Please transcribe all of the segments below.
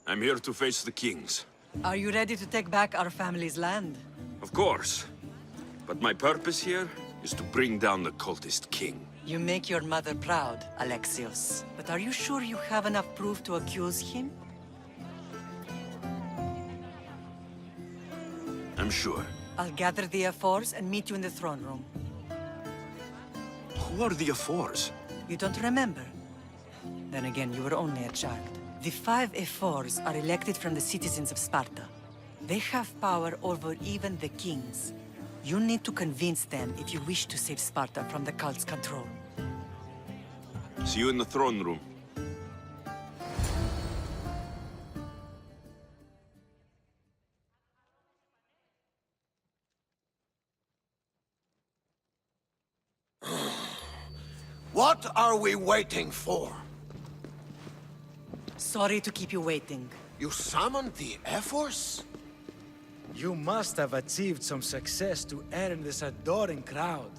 I'm here to face the kings. Are you ready to take back our family's land? Of course. But my purpose here is to bring down the cultist king. You make your mother proud, Alexios. But are you sure you have enough proof to accuse him? I'm sure. I'll gather the F4s and meet you in the throne room. Who are the F4s? You don't remember? Then again, you were only a child. The 5 F4s are elected from the citizens of Sparta. They have power over even the kings. You need to convince them if you wish to save Sparta from the cult's control. See you in the throne room. What are we waiting for? Sorry to keep you waiting. You summoned the F-Force? You must have achieved some success to earn this adoring crowd.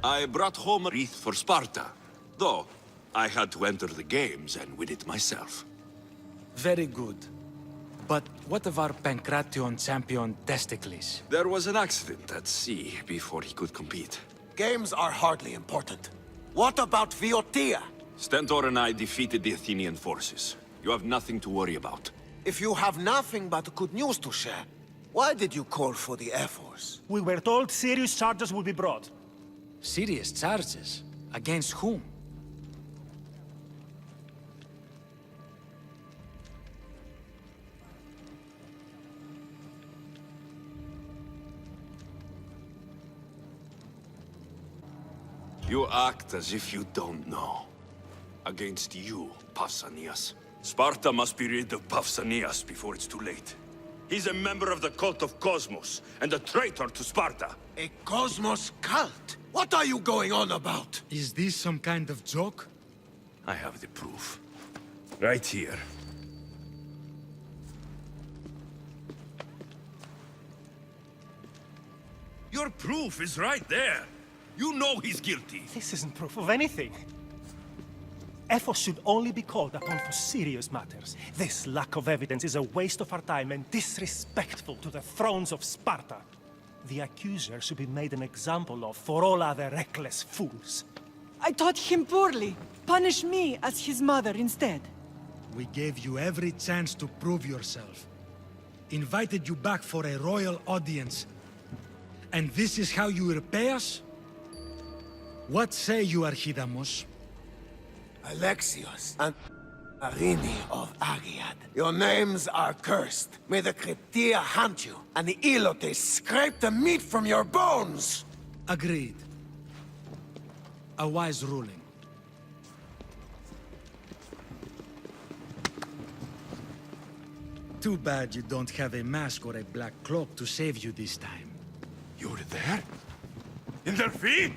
I brought home a wreath for Sparta. Though, I had to enter the games and win it myself. Very good. But what of our Pancration champion Testicles? There was an accident at sea before he could compete. Games are hardly important. What about Viotia? Stentor and I defeated the Athenian forces. You have nothing to worry about. If you have nothing but good news to share, why did you call for the F-Force? We were told serious charges will be brought. Serious charges? Against whom? You act as if you don't know. Against you, Pausanias. Sparta must be rid of Pausanias before it's too late. He's a member of the cult of Cosmos, and a traitor to Sparta. A Cosmos cult? What are you going on about? Is this some kind of joke? I have the proof. Right here. Your proof is right there. You know he's guilty. This isn't proof of anything. Efforts should only be called upon for serious matters. This lack of evidence is a waste of our time and disrespectful to the thrones of Sparta. The accuser should be made an example of for all other reckless fools. I taught him poorly. Punish me as his mother instead. We gave you every chance to prove yourself. Invited you back for a royal audience. And this is how you repay us? What say you, Archidamos? Alexios and Arini of Agiad. Your names are cursed. May the Krypteia hunt you, and the Elotes scrape the meat from your bones! Agreed. A wise ruling. Too bad you don't have a mask or a black cloak to save you this time. You were there? In Delphi?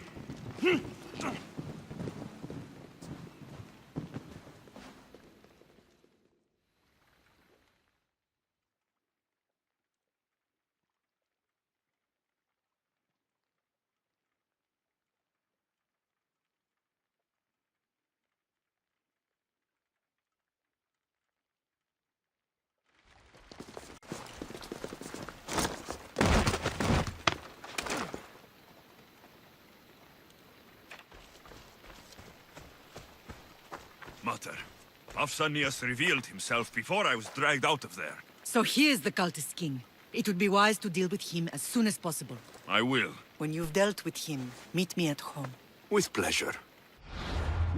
Mater, Pausanias revealed himself before I was dragged out of there. So he is the cultist king. It would be wise to deal with him as soon as possible. I will. When you've dealt with him, meet me at home. With pleasure.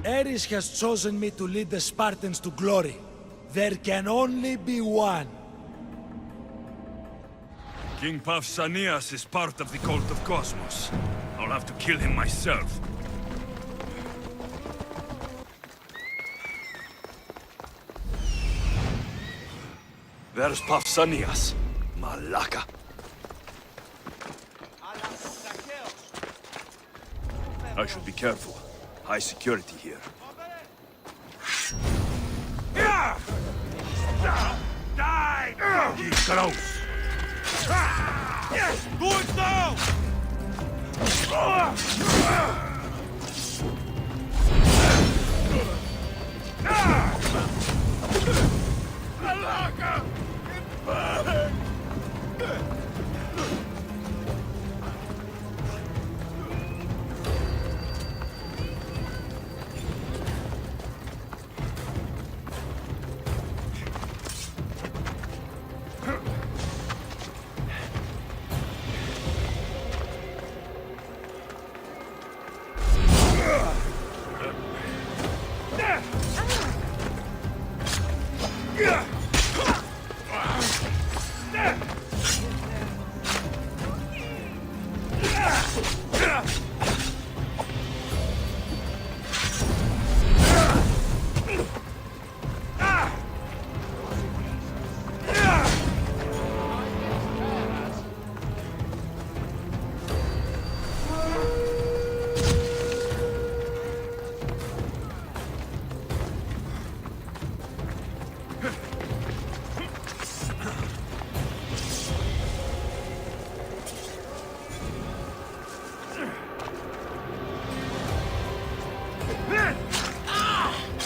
Ares has chosen me to lead the Spartans to glory. There can only be one. King Pausanias is part of the cult of Cosmos. I'll have to kill him myself. There's Pausanias. Malaka. I should be careful. High security here. Keep close! Do it now! Alaka! It burns!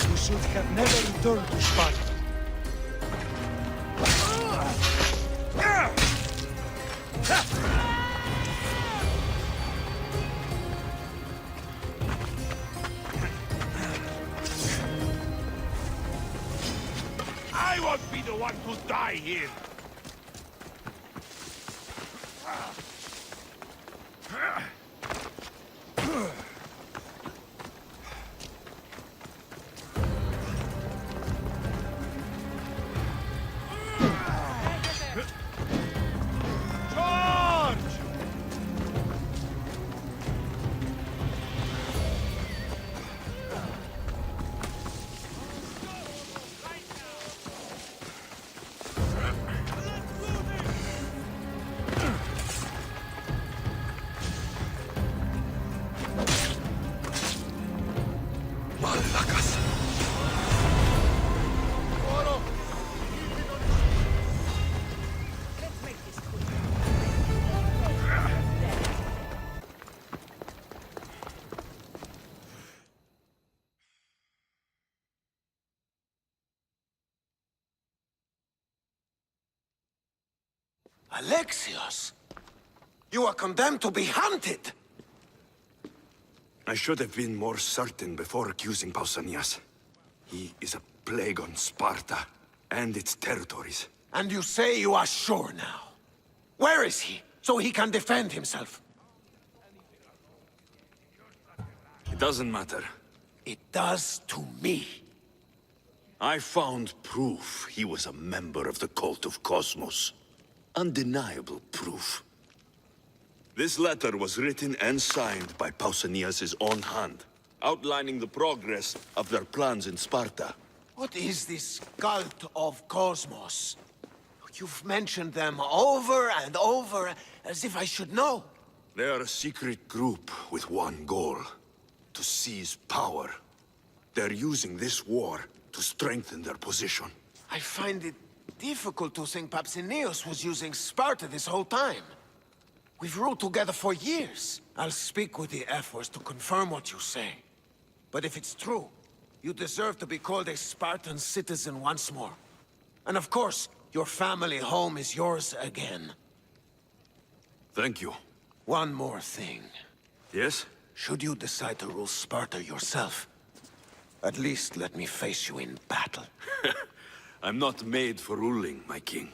You should have never returned to Sparta. I won't be the one to die here! Charge! Malakas! Alexios! You are condemned to be hunted! I should have been more certain before accusing Pausanias. He is a plague on Sparta and its territories. And you say you are sure now. Where is he, so he can defend himself? It doesn't matter. It does to me. I found proof he was a member of the cult of Cosmos. Undeniable proof. This letter was written and signed by Pausanias' own hand, outlining the progress of their plans in Sparta. What is this cult of Cosmos? You've mentioned them over and over, as if I should know. They are a secret group with one goal: to seize power. They're using this war to strengthen their position. I find it difficult to think Pausanias was using Sparta this whole time. We've ruled together for years. I'll speak with the F-Force to confirm what you say. But if it's true, you deserve to be called a Spartan citizen once more. And of course, your family home is yours again. Thank you. One more thing. Yes? Should you decide to rule Sparta yourself, at least let me face you in battle. I'm not made for ruling, my king.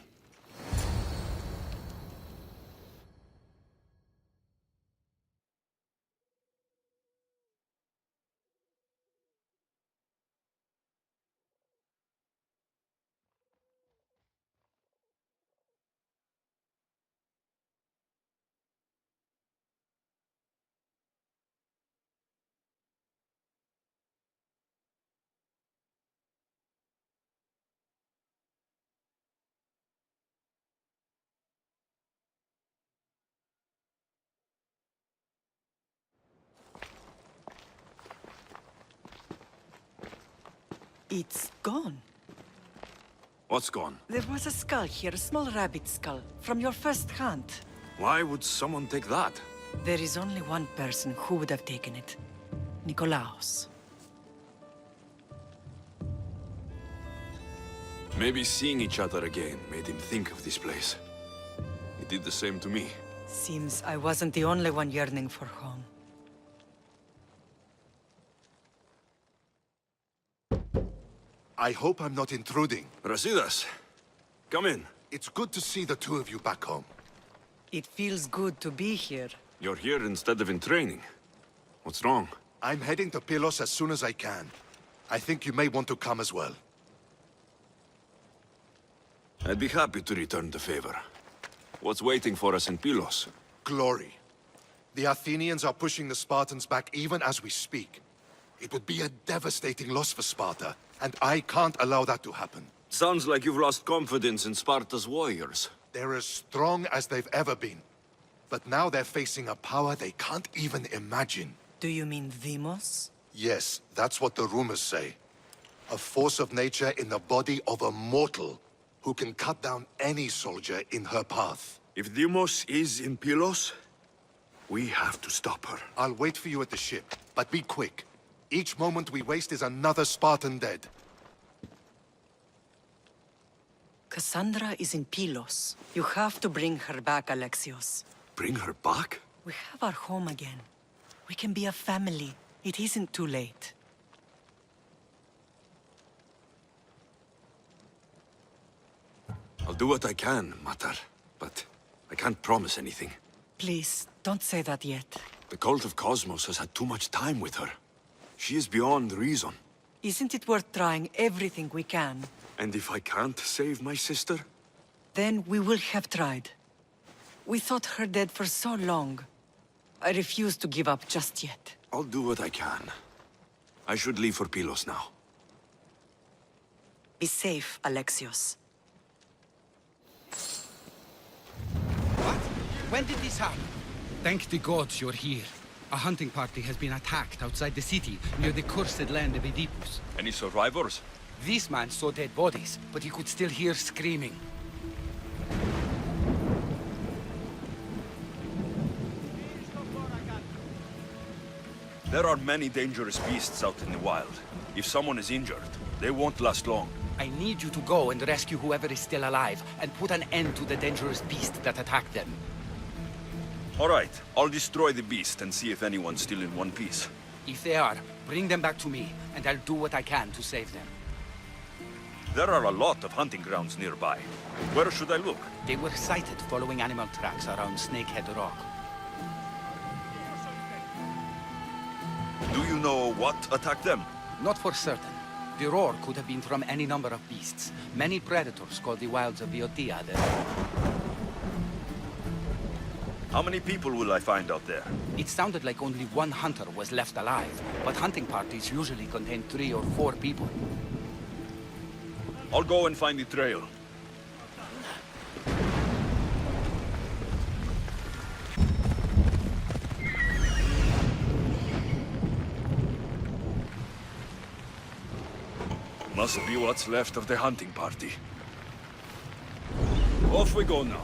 It's gone. What's gone? There was a skull here, a small rabbit skull, from your first hunt. Why would someone take that? There is only one person who would have taken it. Nikolaos. Maybe seeing each other again made him think of this place. He did the same to me. Seems I wasn't the only one yearning for home. I hope I'm not intruding. Rasidas, come in. It's good to see the two of you back home. It feels good to be here. You're here instead of in training. What's wrong? I'm heading to Pylos as soon as I can. I think you may want to come as well. I'd be happy to return the favor. What's waiting for us in Pylos? Glory. The Athenians are pushing the Spartans back even as we speak. It would be a devastating loss for Sparta, and I can't allow that to happen. Sounds like you've lost confidence in Sparta's warriors. They're as strong as they've ever been. But now they're facing a power they can't even imagine. Do you mean Deimos? Yes, that's what the rumors say. A force of nature in the body of a mortal who can cut down any soldier in her path. If Deimos is in Pylos, we have to stop her. I'll wait for you at the ship, but be quick. Each moment we waste is another Spartan dead. Cassandra is in Pylos. You have to bring her back, Alexios. Bring her back? We have our home again. We can be a family. It isn't too late. I'll do what I can, Matar. But I can't promise anything. Please, don't say that yet. The cult of Cosmos has had too much time with her. She is beyond reason. Isn't it worth trying everything we can? And if I can't save my sister? Then we will have tried. We thought her dead for so long. I refuse to give up just yet. I'll do what I can. I should leave for Pylos now. Be safe, Alexios. What? When did this happen? Thank the gods you're here. A hunting party has been attacked outside the city, near the cursed land of Oedipus. Any survivors? This man saw dead bodies, but he could still hear screaming. There are many dangerous beasts out in the wild. If someone is injured, they won't last long. I need you to go and rescue whoever is still alive, and put an end to the dangerous beast that attacked them. All right, I'll destroy the beast and see if anyone's still in one piece. If they are, bring them back to me, and I'll do what I can to save them. There are a lot of hunting grounds nearby. Where should I look? They were sighted following animal tracks around Snakehead Rock. Do you know what attacked them? Not for certain. The roar could have been from any number of beasts. Many predators call the wilds of Boeotia there. How many people will I find out there? It sounded like only one hunter was left alive, but hunting parties usually contain 3 or 4 people. I'll go and find the trail. Must be what's left of the hunting party. Off we go now.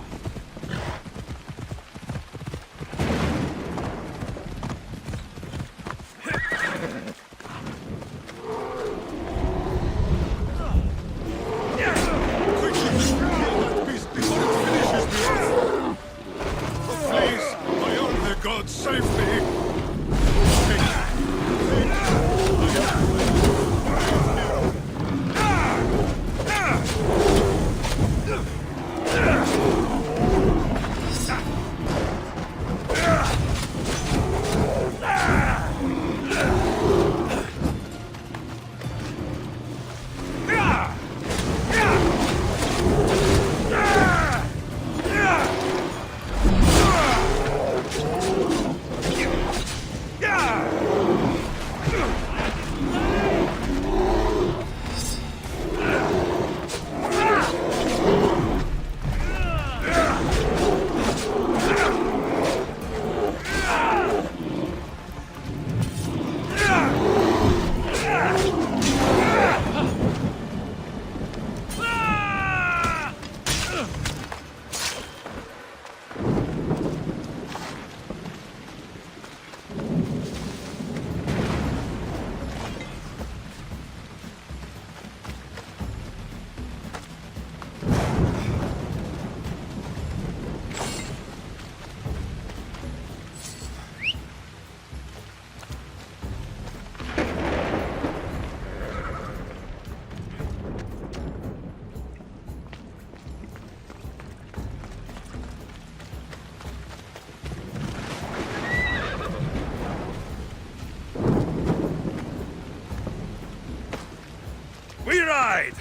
We ride!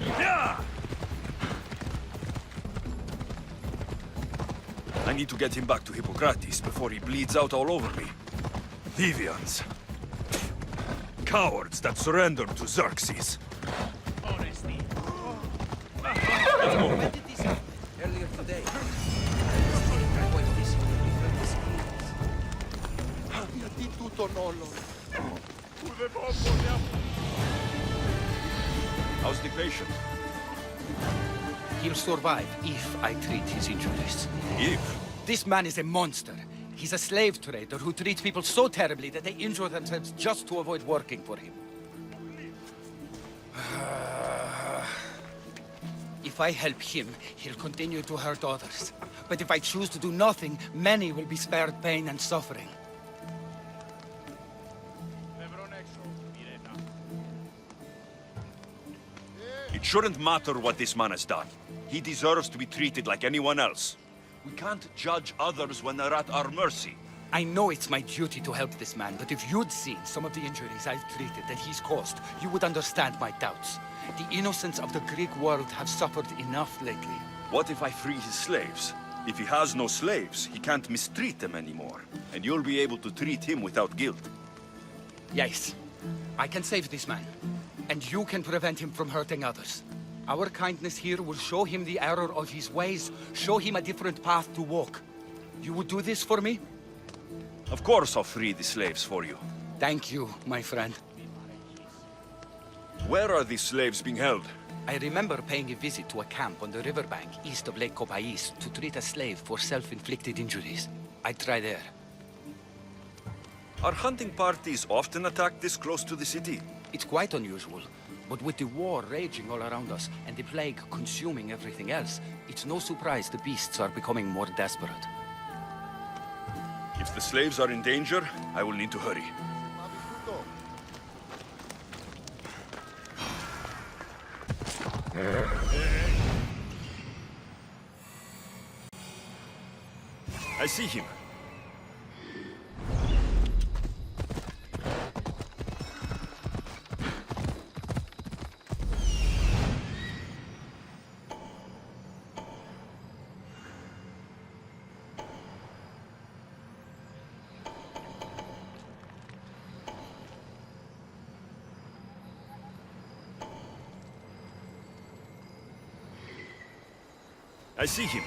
Yeah! I need to get him back to Hippocrates before he bleeds out all over me. Deviants. Cowards that surrendered to Xerxes. When did this happen? Earlier today. How's the patient? He'll survive if I treat his injuries. If? This man is a monster. He's a slave trader who treats people so terribly that they injure themselves just to avoid working for him. If I help him, he'll continue to hurt others. But if I choose to do nothing, many will be spared pain and suffering. It shouldn't matter what this man has done. He deserves to be treated like anyone else. We can't judge others when they're at our mercy. I know it's my duty to help this man, but if you'd seen some of the injuries I've treated that he's caused, you would understand my doubts. The innocents of the Greek world have suffered enough lately. What if I free his slaves? If he has no slaves, he can't mistreat them anymore. And you'll be able to treat him without guilt. Yes, I can save this man. And you can prevent him from hurting others. Our kindness here will show him the error of his ways, show him a different path to walk. You would do this for me? Of course I'll free the slaves for you. Thank you, my friend. Where are these slaves being held? I remember paying a visit to a camp on the riverbank east of Lake Copais to treat a slave for self-inflicted injuries. I'd try there. Are hunting parties often attacked this close to the city? It's quite unusual, but with the war raging all around us and the plague consuming everything else, it's no surprise the beasts are becoming more desperate. If the slaves are in danger, I will need to hurry. I see him. I see him.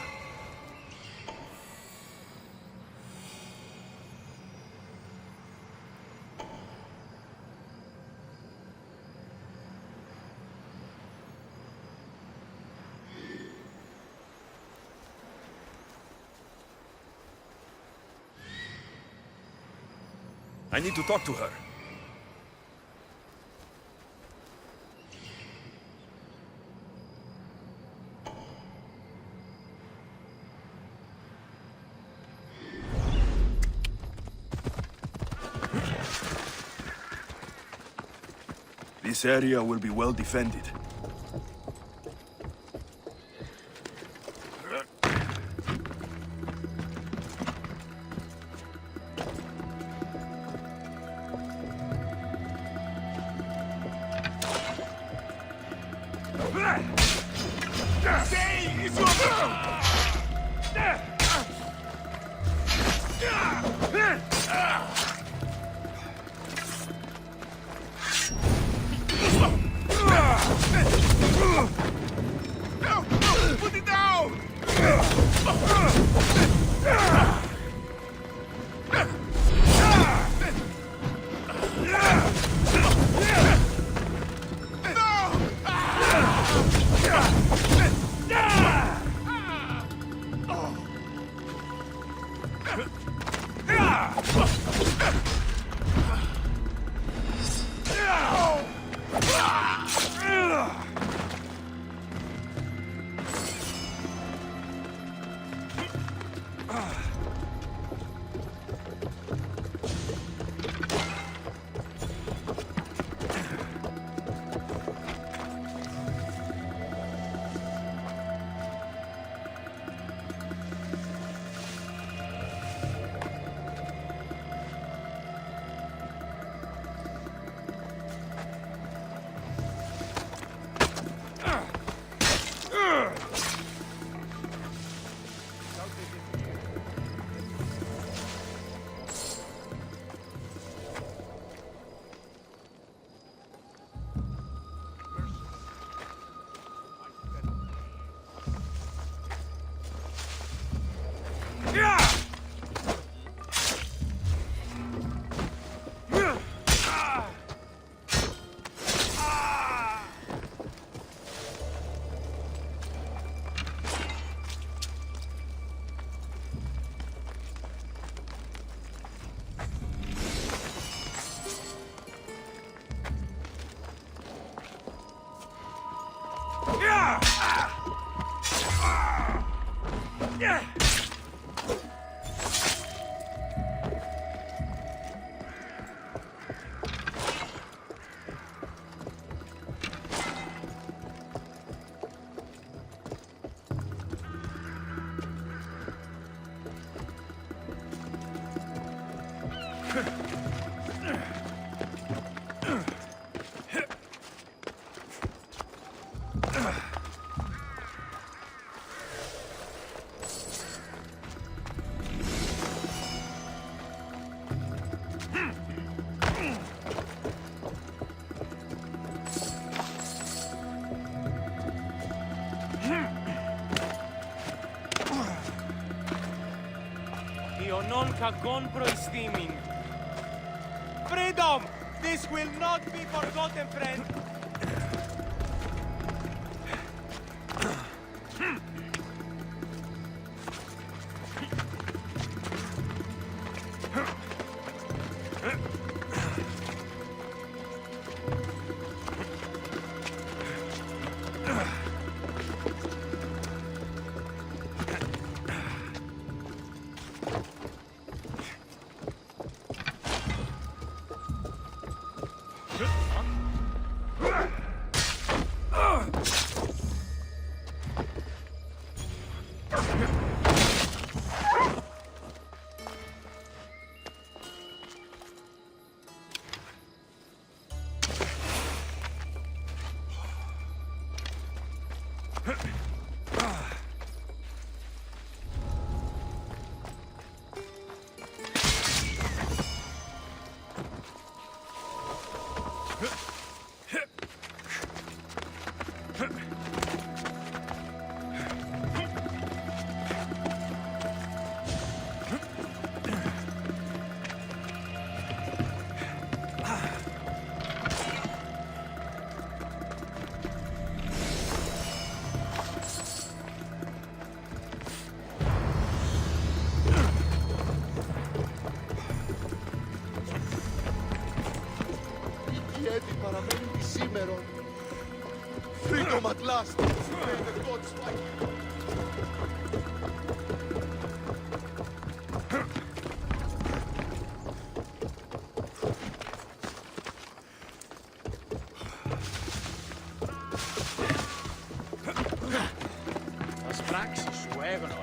I need to talk to her. This area will be well defended. non kagon proistimin. Freedom! This will not be forgotten, friend. Freedom at last! May the gods fight! Las praxis σου έγνω.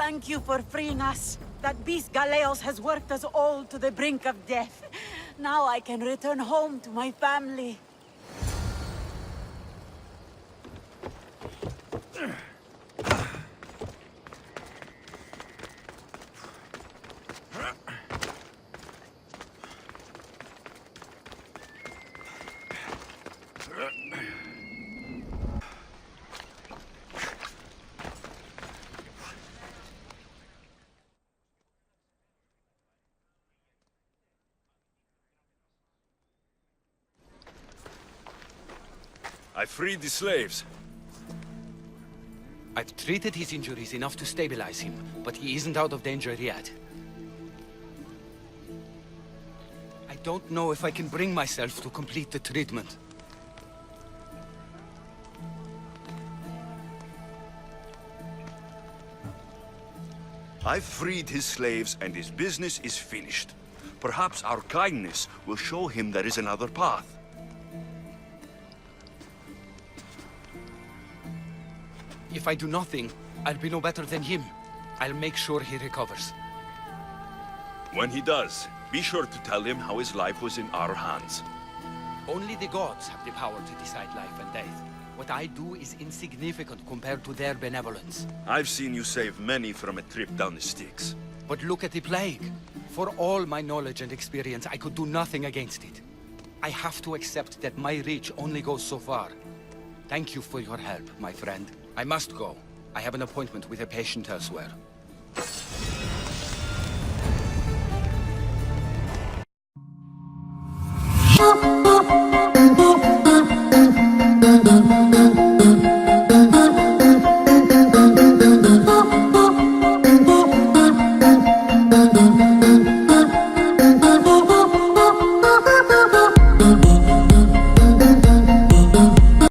Thank you for freeing us. That beast Galeos has worked us all to the brink of death. Now I can return home to my family. I freed the slaves. I've treated his injuries enough to stabilize him, but he isn't out of danger yet. I don't know if I can bring myself to complete the treatment. I've freed his slaves and his business is finished. Perhaps our kindness will show him there is another path. If I do nothing, I'll be no better than him. I'll make sure he recovers. When he does, be sure to tell him how his life was in our hands. Only the gods have the power to decide life and death. What I do is insignificant compared to their benevolence. I've seen you save many from a trip down the Styx. But look at the plague. For all my knowledge and experience, I could do nothing against it. I have to accept that my reach only goes so far. Thank you for your help, my friend. I must go. I have an appointment with a patient elsewhere.